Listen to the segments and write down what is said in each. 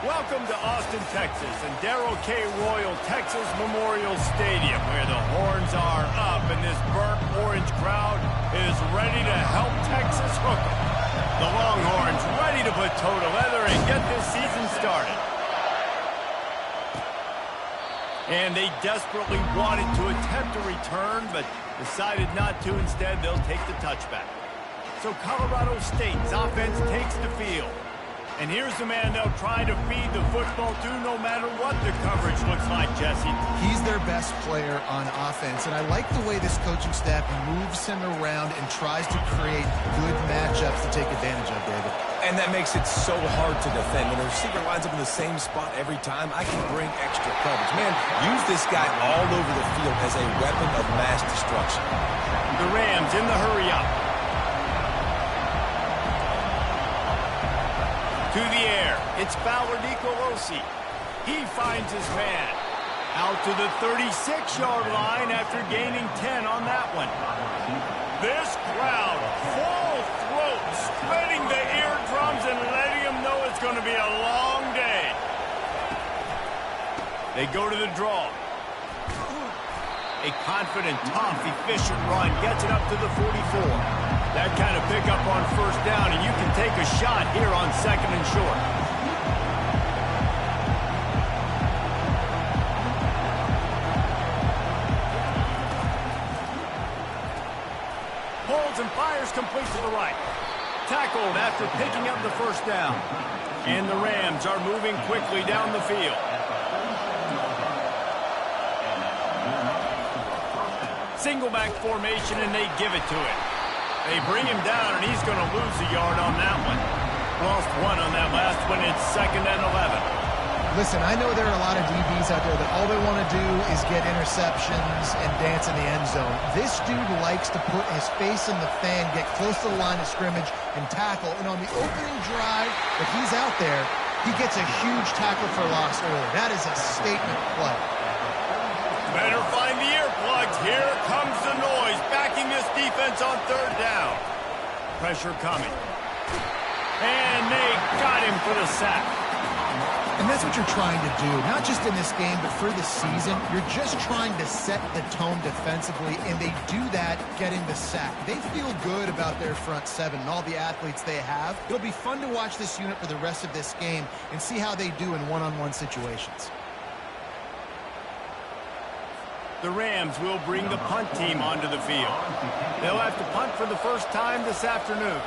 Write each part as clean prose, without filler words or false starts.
Welcome to Austin, Texas, and Darrell K. Royal Texas Memorial Stadium, where the horns are up and this burnt orange crowd is ready to help Texas hook 'em. The Longhorns ready to put toe to leather and get this season started. And they desperately wanted to attempt a return, but decided not to. Instead, they'll take the touchback. So Colorado State's offense takes the field. And here's the man they'll try to feed the football to no matter what the coverage looks like, Jesse. He's their best player on offense, and I like the way this coaching staff moves him around and tries to create good matchups to take advantage of, David. And that makes it so hard to defend. When the receiver lines up in the same spot every time, I can bring extra coverage. Man, use this guy all over the field as a weapon of mass destruction. The Rams in the hurry-up. To the air, it's Fowler Nicolosi. He finds his man. Out to the 36-yard line after gaining 10 on that one. This crowd, full throat, spreading the eardrums and letting them know it's going to be a long day. They go to the draw. A confident, tough, efficient run gets it up to the 44. That kind of pickup on first down, and you can take a shot here on second and short. Holds and fires complete to the right. Tackled after picking up the first down. And the Rams are moving quickly down the field. Single back formation, and they give it to him. They bring him down, and he's going to lose a yard on that one. Lost one on that last one. It's 2nd and 11. Listen, I know there are a lot of DBs out there that all they want to do is get interceptions and dance in the end zone. This dude likes to put his face in the fan, get close to the line of scrimmage, and tackle. And on the opening drive that he's out there, he gets a huge tackle for loss early. That is a statement play. Better find the earplugs. Here comes the noise, backing this defense on third down. Pressure coming. And they got him for the sack. And that's what you're trying to do, not just in this game, but for the season. You're just trying to set the tone defensively, and they do that getting the sack. They feel good about their front seven and all the athletes they have. It'll be fun to watch this unit for the rest of this game and see how they do in one-on-one situations. The Rams will bring the punt team onto the field. They'll have to punt for the first time this afternoon.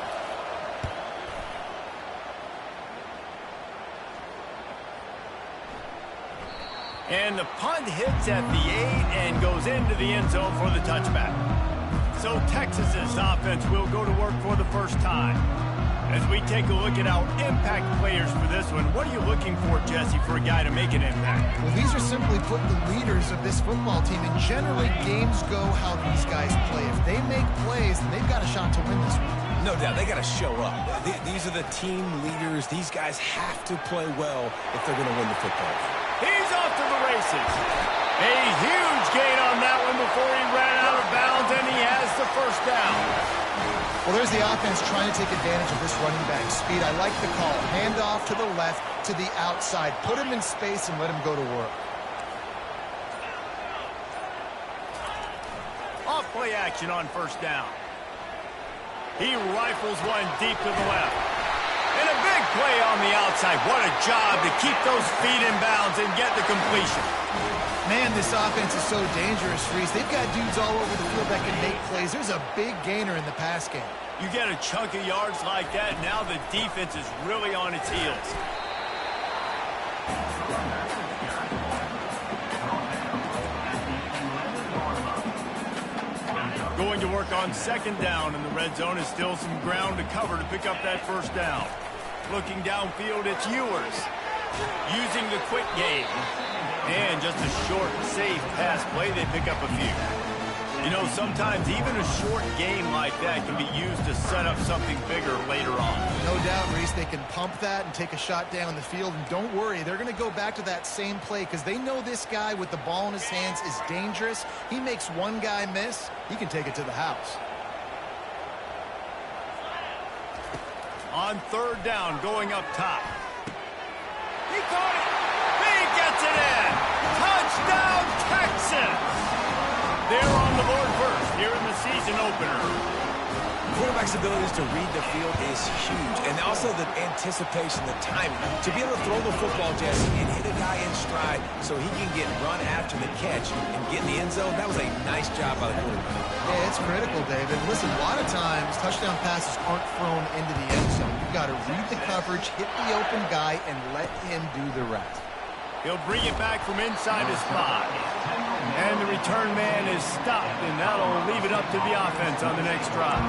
And the punt hits at the 8 and goes into the end zone for the touchback. So Texas's offense will go to work for the first time. As we take a look at our impact players for this one, what are you looking for, Jesse, for a guy to make an impact? Well, these are simply put the leaders of this football team, and generally games go how these guys play. If they make plays, then they've got a shot to win this one. No doubt, they got to show up. These are the team leaders. These guys have to play well if they're going to win the football. He's off to the races. A huge gain on that one before he ran out of bounds, and he has the first down. Well, there's the offense trying to take advantage of this running back speed. I like the call. Hand off to the left, to the outside. Put him in space and let him go to work. Off play action on first down. He rifles one deep to the left. And a big play on the outside. What a job to keep those feet in bounds and get the completion. Man, this offense is so dangerous, Reese. They've got dudes all over the field that can make plays. There's a big gainer in the pass game. You get a chunk of yards like that, now the defense is really on its heels. Going to work on second down, and the red zone is still some ground to cover to pick up that first down. Looking downfield, it's Ewers. Using the quick game. And just a short, safe pass play, they pick up a few. You know, sometimes even a short game like that can be used to set up something bigger later on. No doubt, Reese, they can pump that and take a shot down the field. And don't worry, they're going to go back to that same play because they know this guy with the ball in his hands is dangerous. He makes one guy miss, he can take it to the house. On third down, going up top. He They're on the board first here in the season opener. Quarterback's abilities to read the field is huge, and also the anticipation, the timing. To be able to throw the football, Jesse, and hit a guy in stride so he can get run after the catch and get in the end zone, that was a nice job by the quarterback. Yeah, it's critical, David. Listen, a lot of times touchdown passes aren't thrown into the end zone. You've got to read the coverage, hit the open guy, and let him do the rest. He'll bring it back from inside his 5. And the return man is stopped, and that'll leave it up to the offense on the next drive.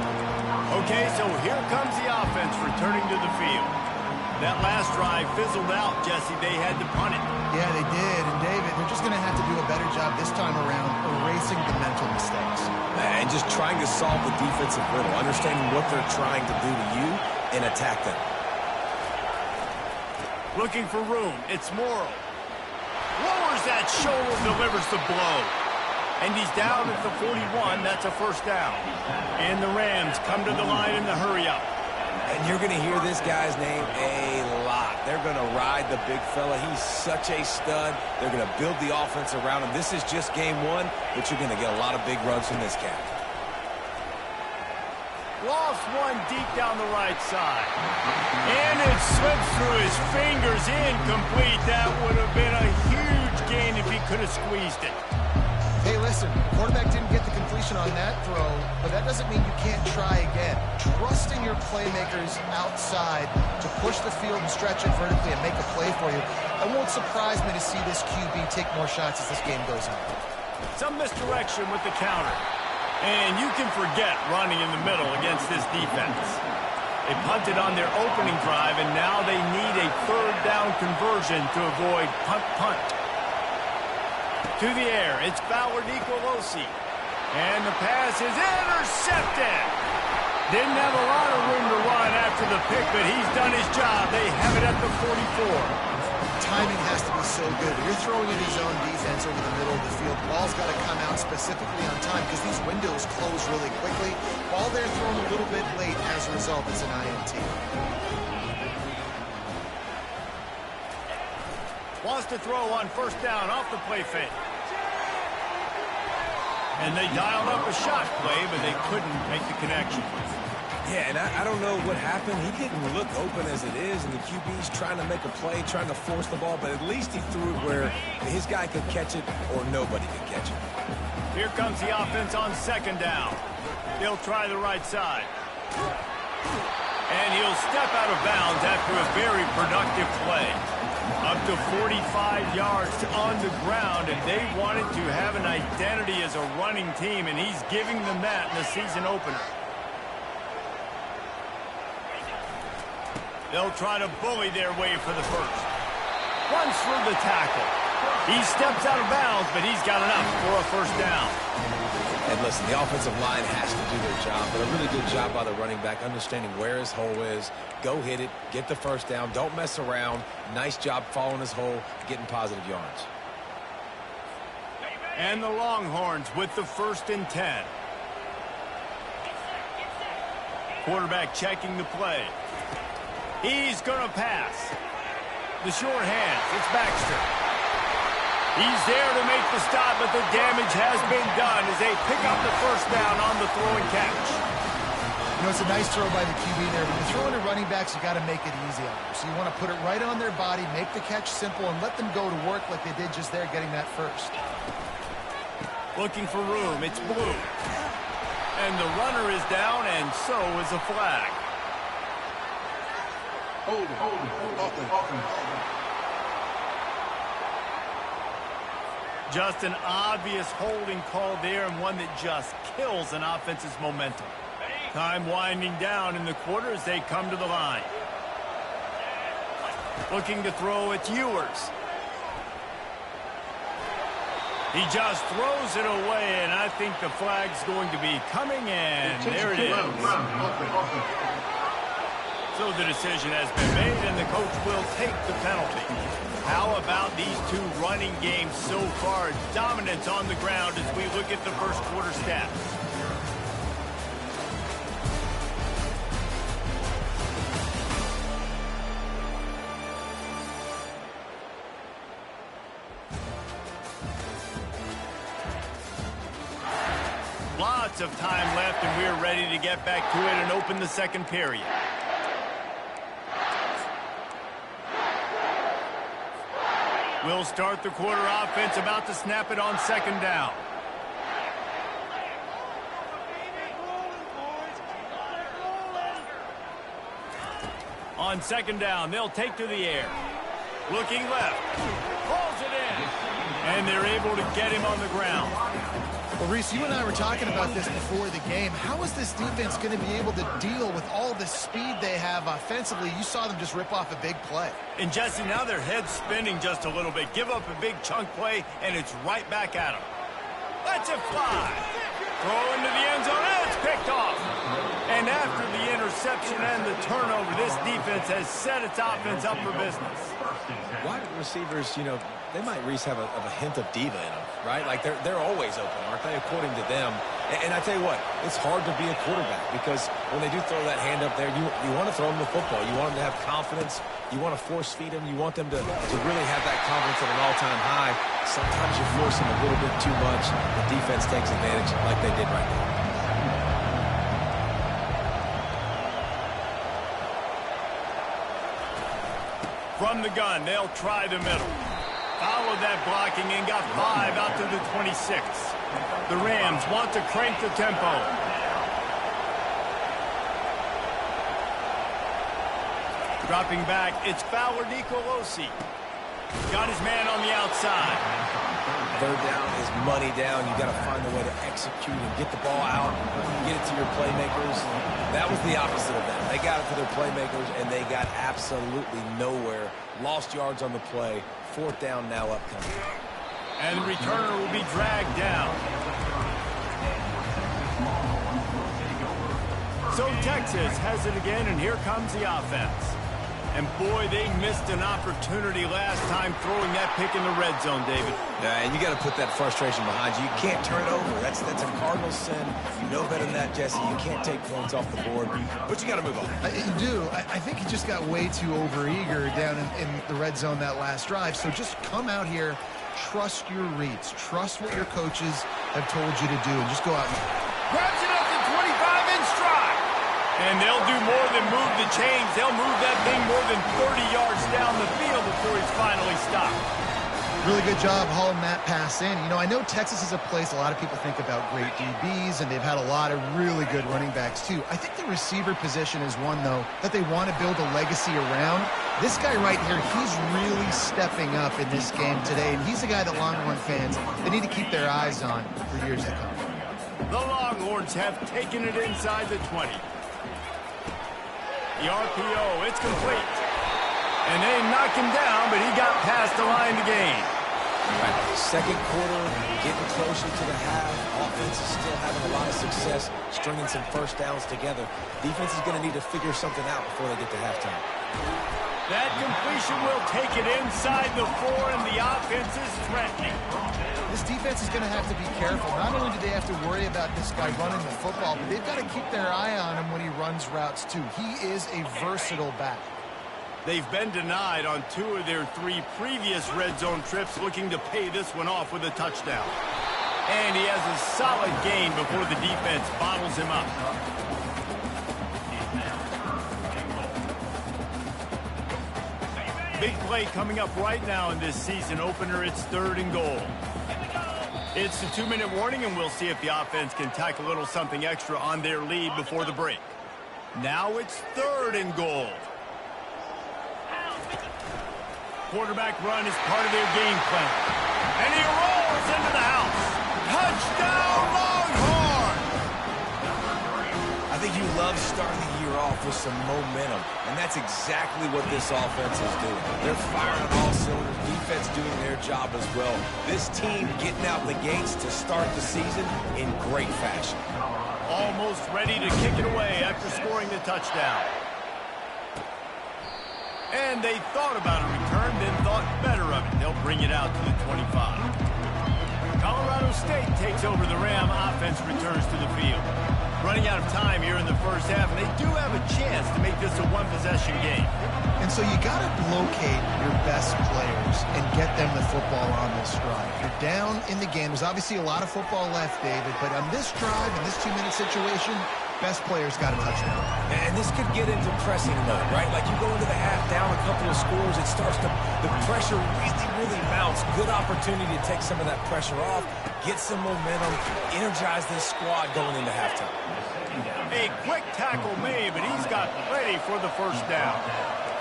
Okay, so here comes the offense returning to the field. That last drive fizzled out, Jesse. They had to punt it. Yeah, they did. And, David, they're just going to have to do a better job this time around erasing the mental mistakes. And just trying to solve the defensive riddle, understanding what they're trying to do to you and attack them. Looking for room. It's Morrow. Lowers that shoulder, delivers the blow. And he's down at the 41. That's a first down. And the Rams come to the line in the hurry-up. And you're going to hear this guy's name a lot. They're going to ride the big fella. He's such a stud. They're going to build the offense around him. This is just game 1, but you're going to get a lot of big runs from this cat. Lost one deep down the right side. And it slips through his fingers, incomplete. That would have been a huge gain if he could have squeezed it. Hey, listen, the quarterback didn't get the completion on that throw, but that doesn't mean you can't try again. Trusting your playmakers outside to push the field and stretch it vertically and make a play for you. It won't surprise me to see this QB take more shots as this game goes on. Some misdirection with the counter. And you can forget running in the middle against this defense. They punted on their opening drive, and now they need a third down conversion to avoid punt. To the air, it's Bauer Nicolosi. And the pass is intercepted. Didn't have a lot of room to run after the pick, but he's done his job. They have it at the 44. Timing has to be so good. You're throwing in his own defense over the middle of the field. The ball's got to come out specifically on time because these windows close really quickly. Ball there thrown a little bit late. As a result, it's an INT. Wants to throw on first down off the play fake. And they dialed up a shot play, but they couldn't make the connection. Yeah, and I don't know what happened. He didn't look open as it is, and the QB's trying to make a play, trying to force the ball, but at least he threw it where his guy could catch it or nobody could catch it. Here comes the offense on second down. They'll try the right side. And he'll step out of bounds after a very productive play. Up to 45 yards on the ground, and they wanted to have an identity as a running team, and he's giving them that in the season opener. They'll try to bully their way for the first. Runs through the tackle. He steps out of bounds, but he's got enough for a first down. And listen, the offensive line has to do their job, but a really good job by the running back understanding where his hole is. Go hit it, get the first down, don't mess around. Nice job following his hole, getting positive yards. And the Longhorns with the 1st and 10. Quarterback checking the play. He's going to pass. The short hands. It's Baxter. He's there to make the stop, but the damage has been done as they pick up the first down on the throw and catch. You know, it's a nice throw by the QB there. When you're throwing to running backs, you got to make it easy on them. So you want to put it right on their body, make the catch simple, and let them go to work like they did just there getting that first. Looking for room. It's Blue. And the runner is down, and so is a flag. Hold it. Just an obvious holding call there, and one that just kills an offense's momentum. Time winding down in the quarter as they come to the line. Looking to throw, it's Ewers. He just throws it away, and I think the flag's going to be coming, and there it is. So the decision has been made, and the coach will take the penalty. How about these two running games so far? Dominance on the ground as we look at the first quarter stats. Lots of time left, and we're ready to get back to it and open the second period. We'll start the quarter offense, about to snap it on second down. On second down, they'll take to the air. Looking left. Pulls it in. And they're able to get him on the ground. Well, Reese, you and I were talking about this before the game. How is this defense going to be able to deal with all the speed they have offensively? You saw them just rip off a big play. And, Jesse, now their head's spinning just a little bit. Give up a big chunk play, and it's right back at them. Lets it fly. Throw into the end zone, and it's picked off. And after the interception and the turnover, this defense has set its offense up for business. Wide receivers, you know, they might, Reese, have a hint of diva in them, right? Like, they're always open, aren't they, according to them? And I tell you what, it's hard to be a quarterback because when they do throw that hand up there, you want to throw them the football. You want them to have confidence. You want to force feed them. You want them to really have that confidence at an all-time high. Sometimes you force them a little bit too much. The defense takes advantage like they did right now. From the gun, they'll try the middle. Followed that blocking and got 5 out to the 26. The Rams want to crank the tempo. Dropping back, it's Fowler Nicolosi. Got his man on the outside. Third down is money down. You got to find a way to execute and get the ball out, get it to your playmakers. That was the opposite of that. They got it to their playmakers, and they got absolutely nowhere. Lost yards on the play. Fourth down now upcoming. And the returner will be dragged down. So Texas has it again, and here comes the offense. And, boy, they missed an opportunity last time throwing that pick in the red zone, David. Yeah, and you got to put that frustration behind you. You can't turn it over. That's a cardinal sin. You know better than that, Jesse. You can't take points off the board, but you got to move on. You do. I think he just got way too overeager down in the red zone that last drive. So just come out here, trust your reads, trust what your coaches have told you to do, and just go out and grabs it up to 25 in stride. And they'll do more than move the chains. They'll move that thing more than 30 yards down the field before he's finally stopped. Really good job hauling that pass in. You know, I know Texas is a place a lot of people think about great DBs, and they've had a lot of really good running backs, too. I think the receiver position is one, though, that they want to build a legacy around. This guy right here, he's really stepping up in this game today, and he's a guy that Longhorn fans, they need to keep their eyes on for years to come. The Longhorns have taken it inside the 20. The RPO, it's complete. And they knock him down, but he got past the line to gain. Right. Second quarter, getting closer to the half. Offense is still having a lot of success stringing some first downs together. Defense is going to need to figure something out before they get to halftime. That completion will take it inside the 4, and the offense is threatening. This defense is going to have to be careful. Not only do they have to worry about this guy running the football, but they've got to keep their eye on him when he runs routes, too. He is a versatile back. They've been denied on 2 of their 3 previous red zone trips, looking to pay this one off with a touchdown. And he has a solid gain before the defense bottles him up. Big play coming up right now in this season opener. It's 3rd and goal. It's the 2-minute warning, and we'll see if the offense can tack a little something extra on their lead before the break. Now it's 3rd and goal. Quarterback run is part of their game plan. And he rolls into the house. Touchdown, Longhorn! I think you love starting the year off with some momentum, and that's exactly what this offense is doing. They're firing on all cylinders, defense doing their job as well. This team getting out the gates to start the season in great fashion. Almost ready to kick it away after scoring the touchdown. And they thought about a return, then thought better of it. They'll bring it out to the 25. Colorado State takes over the Ram. Offense returns to the field. Running out of time here in the first half, and they do have a chance to make this a one-possession game. And so you got to locate your best players and get them the football on this drive. You're down in the game. There's obviously a lot of football left, David, but on this drive, in this 2-minute situation, best players got a touchdown. And this could get into pressing mode, right? Like you go into the half down a couple of scores, it starts to, the pressure really mounts. Good opportunity to take some of that pressure off, get some momentum, energize this squad going into halftime. A quick tackle made, but he's got plenty for the first down.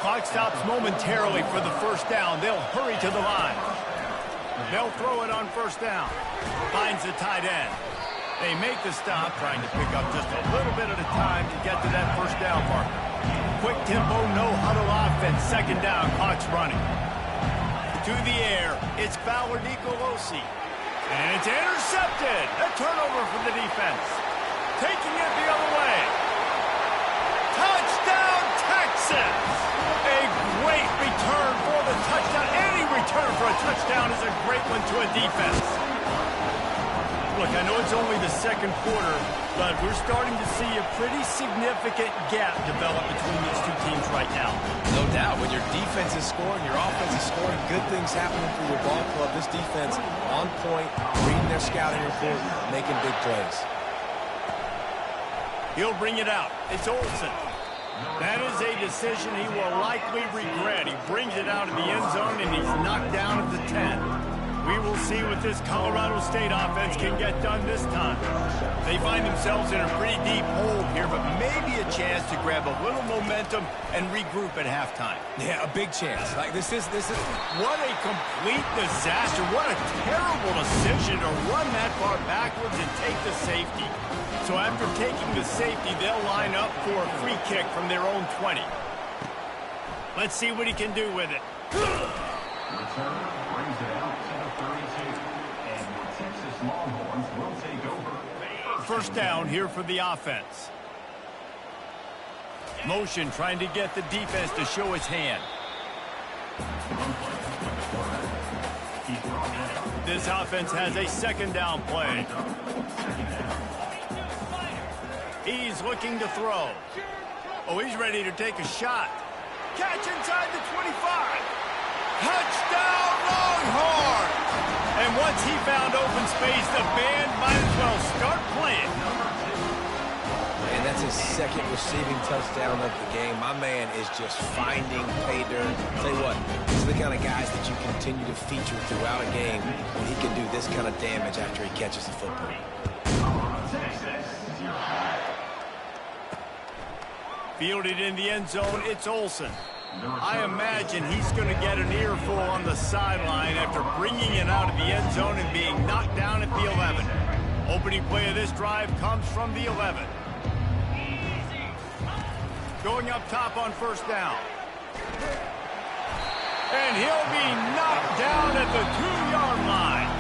Clock stops momentarily for the first down. They'll hurry to the line. They'll throw it on first down. Finds the tight end. They make the stop, trying to pick up just a little bit at a time to get to that first down marker. Quick tempo, no huddle offense. Second down, clock's running. To the air, it's Fowler Nicolosi. And it's intercepted. A turnover for the defense. Taking it the other way. Touchdown, Texans! A great return for the touchdown. Any return for a touchdown is a great one to a defense. Look, I know it's only the second quarter, but we're starting to see a pretty significant gap develop between these two teams right now. No doubt. When your defense is scoring, your offense is scoring, good things happening for your ball club. This defense on point, reading their scouting report, making big plays. He'll bring it out. It's Olsen. That is a decision he will likely regret. He brings it out of the end zone, and he's knocked down at the 10. We will see what this Colorado State offense can get done this time. They find themselves in a pretty deep hole here, but maybe a chance to grab a little momentum and regroup at halftime. Yeah, a big chance. Like this is what a complete disaster. What a terrible decision to run that far backwards and take the safety. So after taking the safety, they'll line up for a free kick from their own 20. Let's see what he can do with it. Return brings it out to the 32. And the Texas Longhorns will take over. First down here for the offense. Motion trying to get the defense to show his hand. This offense has a second down play. He's looking to throw. Oh, he's ready to take a shot. Catch inside the 25. Touchdown, Longhorns! And once he found open space, the band might as well start playing. And that's his second receiving touchdown of the game. My man is just finding pay dirt. Tell you what, these are the kind of guys that you continue to feature throughout a game when he can do this kind of damage after he catches the football. Fielded in the end zone, it's Olsen. I imagine he's going to get an earful on the sideline after bringing it out of the end zone and being knocked down at the 11. Opening play of this drive comes from the 11. Going up top on first down. And he'll be knocked down at the 2-yard line.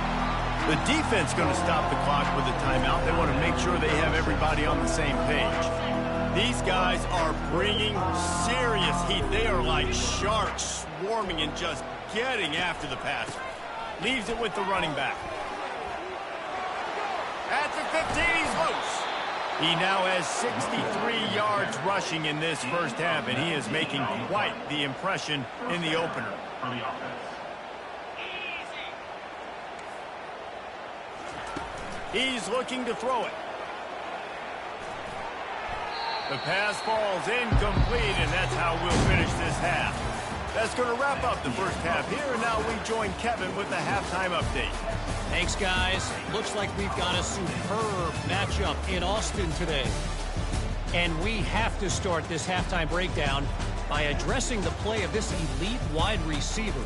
The defense going to stop the clock with a timeout. They want to make sure they have everybody on the same page. These guys are bringing serious heat. They are like sharks swarming and just getting after the passer. Leaves it with the running back. At the 15, he's loose. He now has 63 yards rushing in this first half, and he is making quite the impression in the opener. He's looking to throw it. The pass falls incomplete, and that's how we'll finish this half. That's going to wrap up the first half here, and now we join Kevin with the halftime update. Thanks, guys. Looks like we've got a superb matchup in Austin today. And we have to start this halftime breakdown by addressing the play of this elite wide receiver.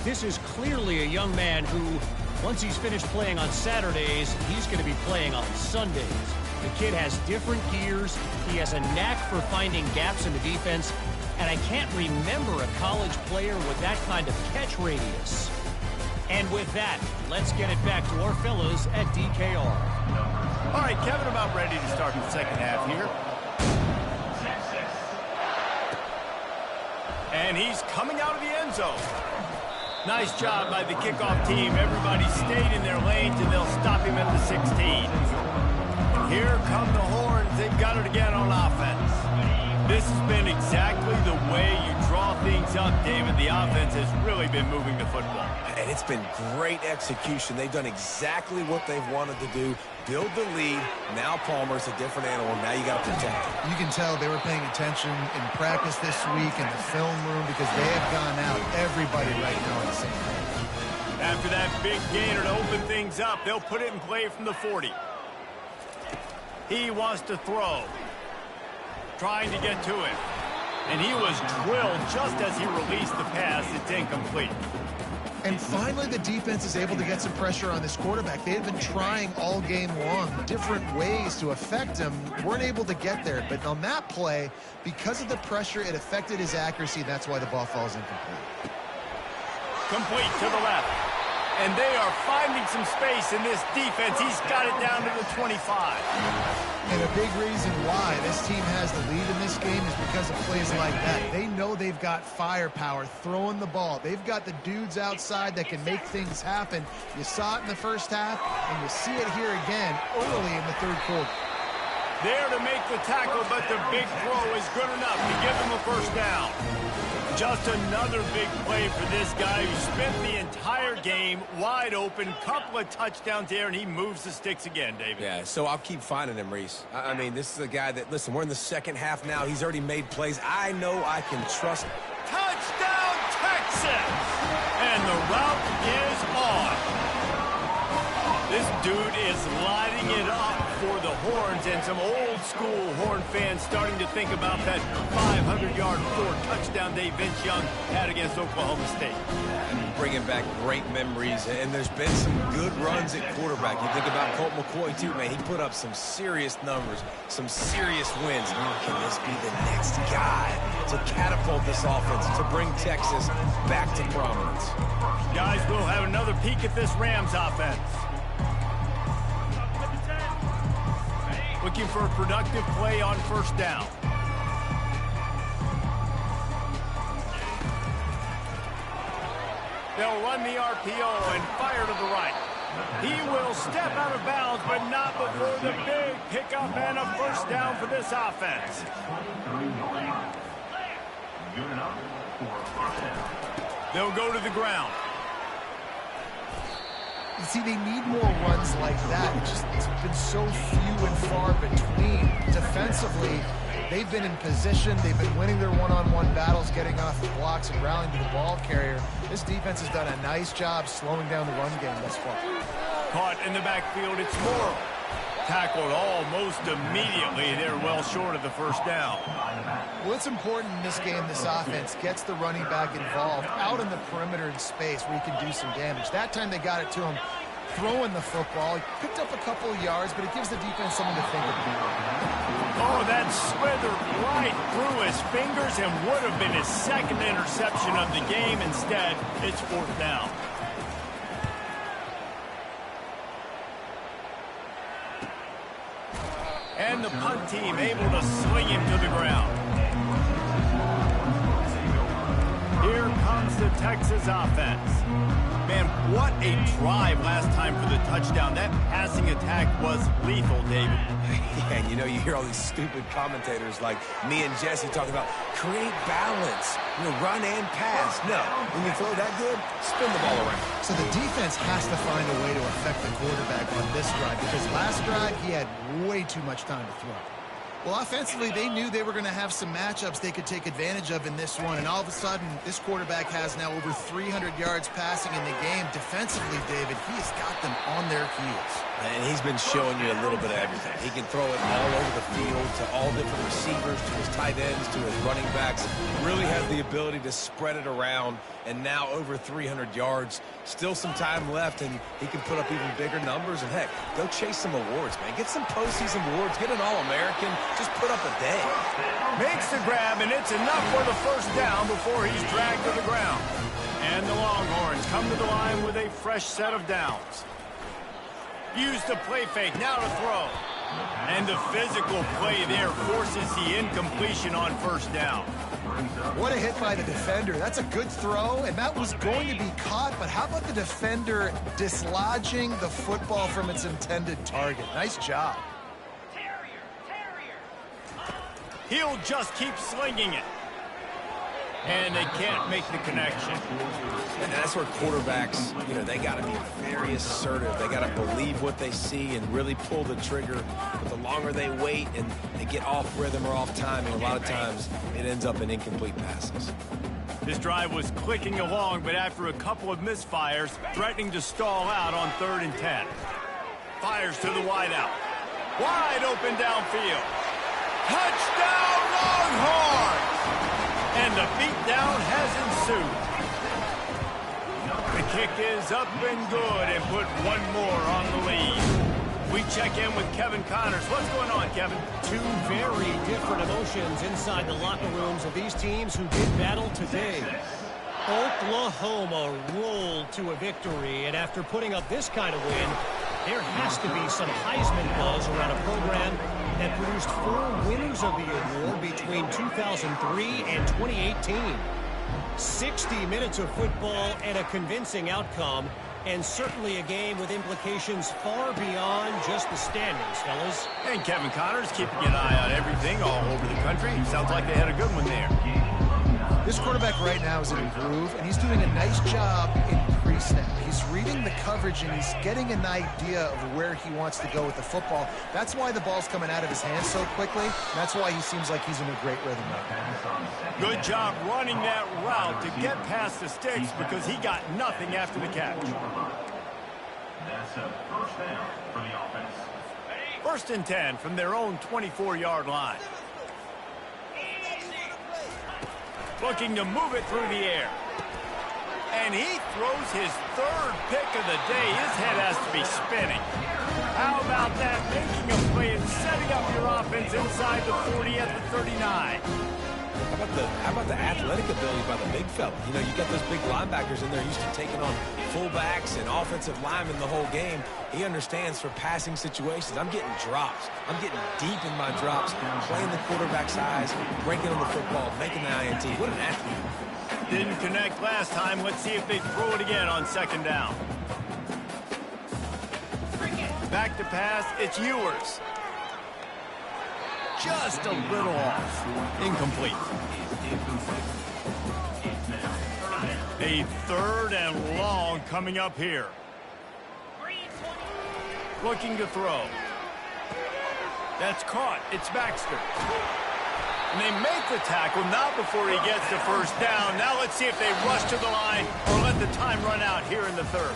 This is clearly a young man who, once he's finished playing on Saturdays, he's going to be playing on Sundays. The kid has different gears. He has a knack for finding gaps in the defense. And I can't remember a college player with that kind of catch radius. And with that, let's get it back to our fellows at DKR. All right, Kevin, about ready to start the second half here. And he's coming out of the end zone. Nice job by the kickoff team. Everybody stayed in their lanes, and they'll stop him at the 16. Here come the Horns. They've got it again on offense. This has been exactly the way you draw things up, David. The offense has really been moving the football. And it's been great execution. They've done exactly what they've wanted to do. Build the lead. Now Palmer's a different animal. Now you got to protect it. You can tell they were paying attention in practice this week in the film room because they have gone out, everybody right now on the same page. After that big gainer to open things up, they'll put it in play from the 40. He wants to throw. Trying to get to it. And he was drilled just as he released the pass. It's incomplete. And finally, the defense is able to get some pressure on this quarterback. They had been trying all game long different ways to affect him. Weren't able to get there. But on that play, because of the pressure, it affected his accuracy. That's why the ball falls incomplete. Complete to the left. And they are finding some space in this defense. He's got it down to the 25. And a big reason why this team has the lead in this game is because of plays like that. They know they've got firepower throwing the ball. They've got the dudes outside that can make things happen. You saw it in the first half, and you see it here again early in the third quarter. There to make the tackle, but the big throw is good enough to give them a first down. Just another big play for this guy who spent the entire game wide open. Couple of touchdowns there, and he moves the sticks again, David. Yeah, so I'll keep finding him, Reese. I mean, this is a guy that, listen, we're in the second half now. He's already made plays. I know I can trust him. Touchdown, Texas! And the route is on. This dude is lighting it up for the Horns, and some old-school Horn fans starting to think about that 500-yard touchdown day Vince Young had against Oklahoma State. Bringing back great memories, and there's been some good runs at quarterback. You think about Colt McCoy, too, man. He put up some serious numbers, some serious wins. Can this be the next guy to catapult this offense, to bring Texas back to prominence? Guys, we'll have another peek at this Rams offense. Looking for a productive play on first down. They'll run the RPO and fire to the right. He will step out of bounds, but not before the big pickup and a first down for this offense. They'll go to the ground. You see, they need more runs like that. It's been so few and far between. Defensively, they've been in position. They've been winning their one-on-one battles, getting off the blocks and rallying to the ball carrier. This defense has done a nice job slowing down the run game thus far. Caught in the backfield, it's Morrow. Tackled almost immediately. They're well short of the first down. Well, it's important in this game, this offense gets the running back involved out in the perimeter in space where he can do some damage. That time they got it to him throwing the football. He picked up a couple of yards, but it gives the defense something to think about. Oh, that slithered right through his fingers and would have been his second interception of the game. Instead, it's fourth down. And the punt team able to sling him to the ground. Here comes the Texas offense. Man, what a drive last time for the touchdown. That passing attack was lethal, David. Yeah, and you know, you hear all these stupid commentators like me and Jesse talking about create balance, run and pass. No, when you throw that good, spin the ball around. So the defense has to find a way to affect the quarterback on this drive because last drive he had way too much time to throw. Well, offensively, they knew they were going to have some matchups they could take advantage of in this one, and all of a sudden, this quarterback has now over 300 yards passing in the game. Defensively, David, he has got them on their heels. And he's been showing you a little bit of everything. He can throw it all over the field to all different receivers, to his tight ends, to his running backs. Really has the ability to spread it around, and now over 300 yards. Still some time left, and he can put up even bigger numbers. And, heck, go chase some awards, man. Get some postseason awards. Get an All-American. Just put up a day. Makes the grab, and it's enough for the first down before he's dragged to the ground. And the Longhorns come to the line with a fresh set of downs. Use the play fake, now to throw. And the physical play there forces the incompletion on first down. What a hit by the defender. That's a good throw, and that was going to be caught, but how about the defender dislodging the football from its intended target? Nice job. He'll just keep slinging it. And they can't make the connection. And that's where quarterbacks, they got to be very assertive. They got to believe what they see and really pull the trigger. But the longer they wait and they get off rhythm or off timing, a lot of times it ends up in incomplete passes. This drive was clicking along, but after a couple of misfires, threatening to stall out on 3rd and 10. Fires to the wideout. Wide open downfield. Touchdown, Longhorns! And the beatdown has ensued. The kick is up and good and put one more on the lead. We check in with Kevin Connors. What's going on, Kevin? Two very different emotions inside the locker rooms of these teams who did battle today. Oklahoma rolled to a victory, and after putting up this kind of win, there has to be some Heisman buzz around a program that produced 4 winners of the award between 2003 and 2018. 60 minutes of football and a convincing outcome, and certainly a game with implications far beyond just the standings, fellas. And Kevin Connors keeping an eye on everything all over the country. Sounds like they had a good one there. This quarterback right now is in a groove, and he's doing a nice job in pre-snap. He's reading the coverage, and he's getting an idea of where he wants to go with the football. That's why the ball's coming out of his hands so quickly. That's why he seems like he's in a great rhythm right now. Good job running that route to get past the sticks because he got nothing after the catch. That's a first down for the offense. 1st and 10 from their own 24-yard line. Looking to move it through the air. And he throws his 3rd pick of the day. His head has to be spinning. How about that? Making a play and setting up your offense inside the 40 at the 39. How about the athletic ability by the big fella? You got those big linebackers in there used to taking on fullbacks and offensive linemen the whole game. He understands for passing situations. I'm getting drops. I'm getting deep in my drops, playing the quarterback's eyes, breaking on the football, making the INT. What an athlete. Didn't connect last time. Let's see if they throw it again on 2nd down. Back to pass. It's Ewers. Just a little off. Incomplete. A 3rd and long coming up here. Looking to throw. That's caught. It's Baxter. And they make the tackle, not before he gets the 1st down. Now let's see if they rush to the line or let the time run out here in the 3rd.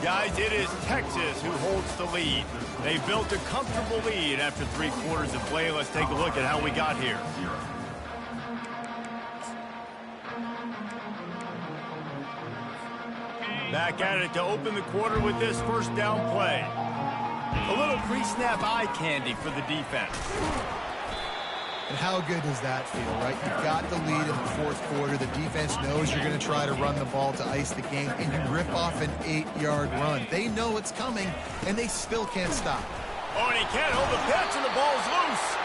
Guys, it is Texas who holds the lead. They built a comfortable lead after 3 quarters of play. Let's take a look at how we got here. Back at it to open the quarter with this 1st down play. A little pre-snap eye candy for the defense. And how good does that feel, right? You've got the lead in the 4th quarter. The defense knows you're going to try to run the ball to ice the game, and you rip off an 8-yard run. They know it's coming, and they still can't stop. Oh, and he can't hold the pitch, and the ball's loose.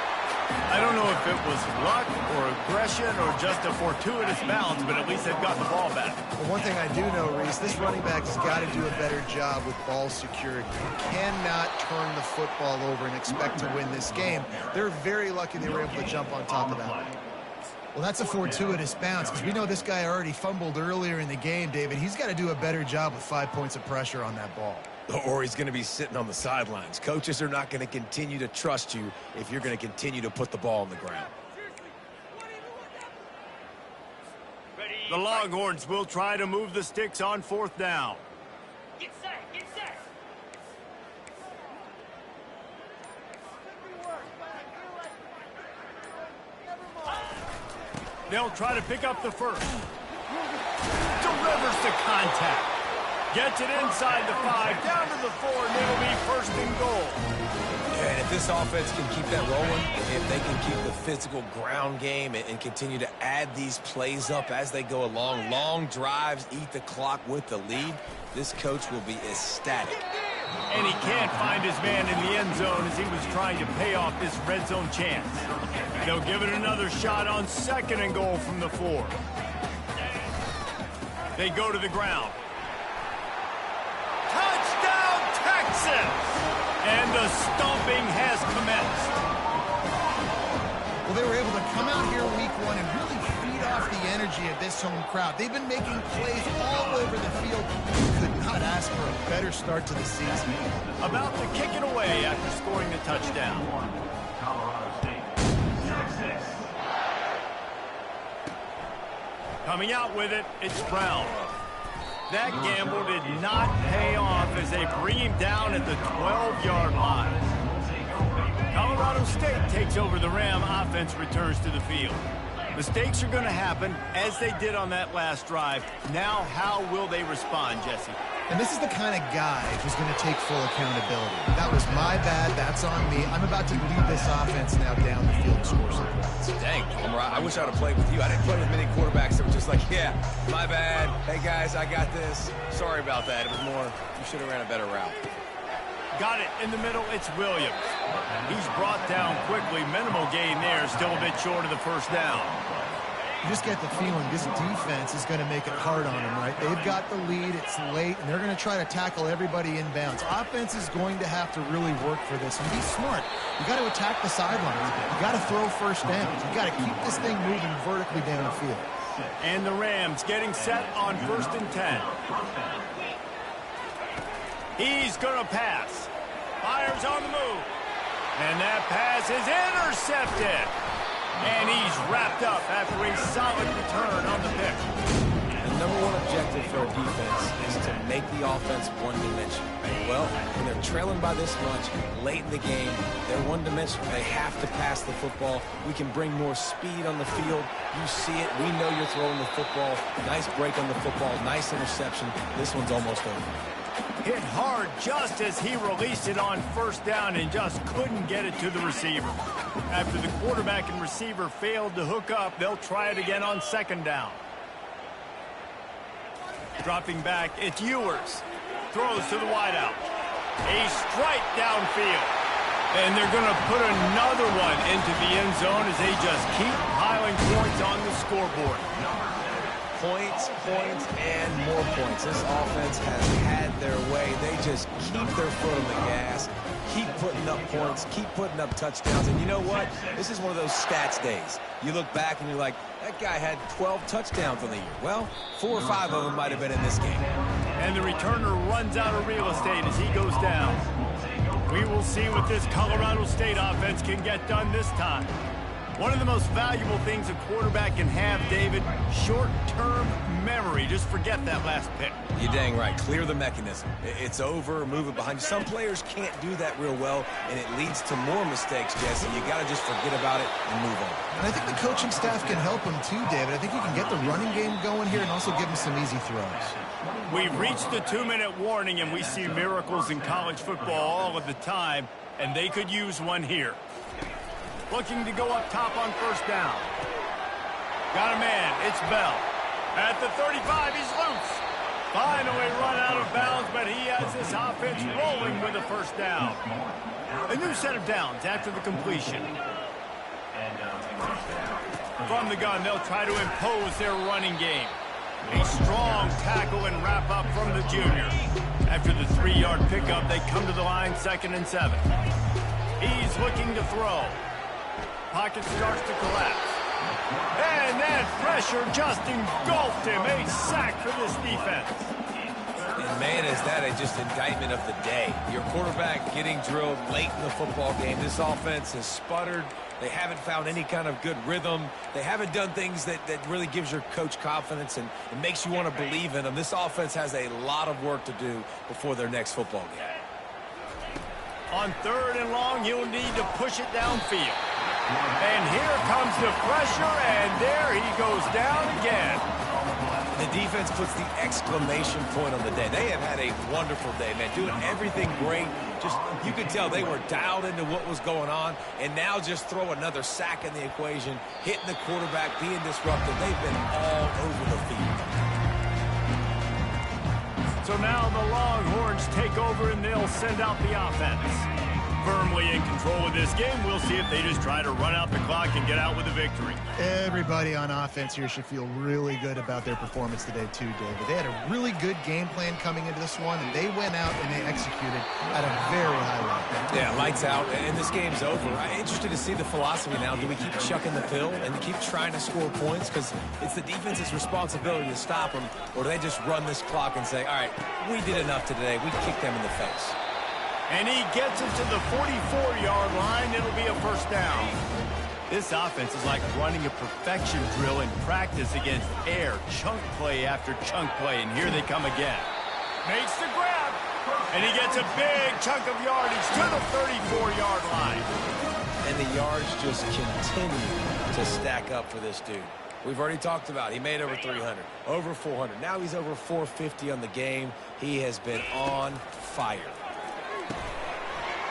I don't know if it was luck or aggression or just a fortuitous bounce, but at least they've got the ball back. Well, one thing I do know, Reese, this running back has got to do a better job with ball security. You cannot turn the football over and expect to win this game. They're very lucky they were able to jump on top of that. Well, that's a fortuitous bounce because we know this guy already fumbled earlier in the game, David. He's got to do a better job with 5 points of pressure on that ball. Or he's going to be sitting on the sidelines. Coaches are not going to continue to trust you if you're going to continue to put the ball on the ground. The Longhorns will try to move the sticks on 4th down. Get set, get set. They'll try to pick up the 1st. Delivers the contact. Gets it inside the 5, down to the 4, and it'll be 1st and goal. And if this offense can keep that rolling, if they can keep the physical ground game and continue to add these plays up as they go along, long drives, eat the clock with the lead, this coach will be ecstatic. And he can't find his man in the end zone as he was trying to pay off this red zone chance. They'll give it another shot on 2nd and goal from the 4. They go to the ground. Touchdown, Texas! And the stomping has commenced. Well, they were able to come out here week 1 and really feed off the energy of this home crowd. They've been making plays all over the field. You could not ask for a better start to the season. About to kick it away after scoring the touchdown. Colorado State, 6-6. Coming out with it, it's Brown. That gamble did not pay off as they bring him down at the 12-yard line. Colorado State takes over the Ram. Offense returns to the field. Mistakes are going to happen, as they did on that last drive. Now, how will they respond, Jesse? And this is the kind of guy who's going to take full accountability. That was my bad. That's on me. I'm about to lead this offense now down the field and score some points. Dang, Palmer, I wish I would have played with you. I didn't play with many quarterbacks that were just like, yeah, my bad. Hey, guys, I got this. Sorry about that. It was more, you should have ran a better route. Got it in the middle. It's Williams. He's brought down quickly. Minimal gain there. Still a bit short of the first down. You just get the feeling this defense is going to make it hard on them, right? They've got the lead. It's late, and they're going to try to tackle everybody inbounds. Offense is going to have to really work for this and be smart. You got to attack the sidelines. You got to throw first downs. You got to keep this thing moving vertically down the field. And the Rams getting set on 1st and 10. He's going to pass. Fires on the move. And that pass is intercepted. And he's wrapped up after a solid return on the pick. The number one objective for a defense is to make the offense one-dimensional. Well, when they're trailing by this much late in the game, they're one-dimensional. They have to pass the football. We can bring more speed on the field. You see it. We know you're throwing the football. Nice break on the football. Nice interception. This one's almost over. Hit hard just as he released it on 1st down and just couldn't get it to the receiver. After the quarterback and receiver failed to hook up, they'll try it again on 2nd down. Dropping back, it's Ewers. Throws to the wideout. A strike downfield. And they're going to put another one into the end zone as they just keep piling points on the scoreboard. Points, points, and more points. This offense has had their way. They just keep their foot on the gas, keep putting up points, keep putting up touchdowns. And you know what? This is one of those stats days. You look back and you're like, that guy had 12 touchdowns on the year. Well, 4 or 5 of them might have been in this game. And the returner runs out of real estate as he goes down. We will see what this Colorado State offense can get done this time. One of the most valuable things a quarterback can have, David, short-term memory. Just forget that last pick. You're dang right. Clear the mechanism. It's over, move it behind you. Some players can't do that real well, and it leads to more mistakes, Jesse. You got to just forget about it and move on. And I think the coaching staff can help him too, David. I think you can get the running game going here and also give him some easy throws. We've reached the 2-minute warning, and we see miracles in college football all of the time, and they could use one here. Looking to go up top on 1st down. Got a man. It's Bell. At the 35, he's loose. Finally run out of bounds, but he has this offense rolling with a 1st down. A new set of downs after the completion. From the gun, they'll try to impose their running game. A strong tackle and wrap up from the junior. After the 3-yard pickup, they come to the line 2nd and 7. He's looking to throw. Pocket starts to collapse. And that pressure just engulfed him. A sack for this defense. And man, is that just indictment of the day. Your quarterback getting drilled late in the football game. This offense has sputtered. They haven't found any kind of good rhythm. They haven't done things that really gives your coach confidence and makes you want to believe in them. This offense has a lot of work to do before their next football game. On 3rd and long, he'll need to push it downfield. And here comes the pressure, and there he goes down again. The defense puts the exclamation point on the day. They have had a wonderful day, man, doing everything great. Just, you could tell they were dialed into what was going on, and now just throw another sack in the equation, hitting the quarterback, being disruptive. They've been all over the field. So now the Longhorns take over, and they'll send out the offense. firmly in control of this game. We'll see if they just try to run out the clock and get out with a victory. Everybody on offense here should feel really good about their performance today too, David. They had a really good game plan coming into this one, and they went out and they executed at a very high level. Yeah, lights out, and this game's over. I'm interested to see the philosophy now. Do we keep chucking the pill and keep trying to score points? Because it's the defense's responsibility to stop them, or do they just run this clock and say, all right, we did enough today. We kicked them in the face. And he gets it to the 44-yard line. It'll be a first down. This offense is like running a perfection drill in practice against air, chunk play after chunk play, and here they come again. Makes the grab, and he gets a big chunk of yardage to the 34-yard line. And the yards just continue to stack up for this dude. We've already talked about he made over 300, over 400. Now he's over 450 on the game. He has been on fire.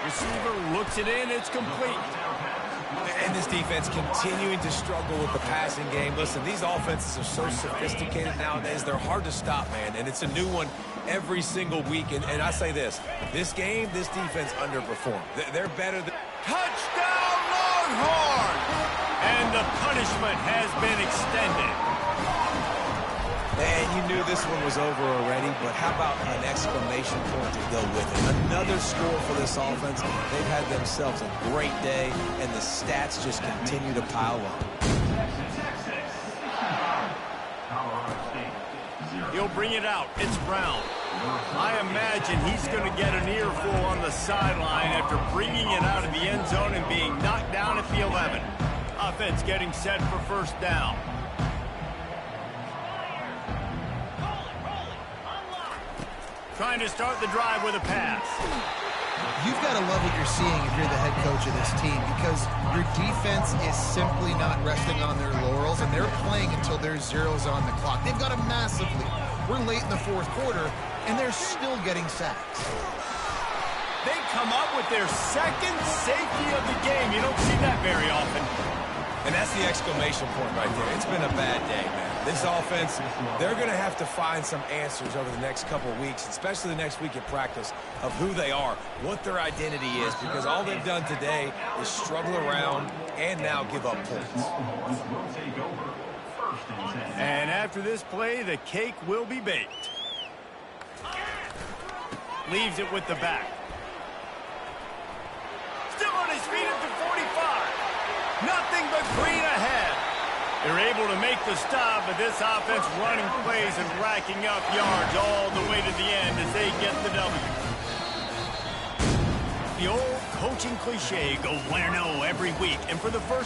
Receiver looks it in. It's complete. And this defense continuing to struggle with the passing game. Listen, these offenses are so sophisticated nowadays. They're hard to stop, man. And it's a new one every single week. And I say this game, this defense underperformed. They're better than... Touchdown, Longhorn! And the punishment has been extended. And you knew this one was over already, but how about an exclamation point to go with it? Another score for this offense. They've had themselves a great day, and the stats just continue to pile on. He'll bring it out. It's Brown. I imagine he's going to get an earful on the sideline after bringing it out of the end zone and being knocked down at the 11. Offense getting set for first down. Trying to start the drive with a pass. You've got to love what you're seeing if you're the head coach of this team, because your defense is simply not resting on their laurels, and they're playing until there's zeros on the clock. They've got a massive lead. We're late in the fourth quarter, and they're still getting sacks. They come up with their second safety of the game. You don't see that very often. And that's the exclamation point right there. It's been a bad day, man. This offense, they're going to have to find some answers over the next couple of weeks, especially the next week at practice, of who they are, what their identity is, because all they've done today is struggle around and now give up points. And after this play, the cake will be baked. Leaves it with the back. Still on his feet at the 45. Nothing but green ahead. They're able to make the stop, but this offense running plays and racking up yards all the way to the end as they get the W. The old coaching cliche, go 1-0 every week. And for the first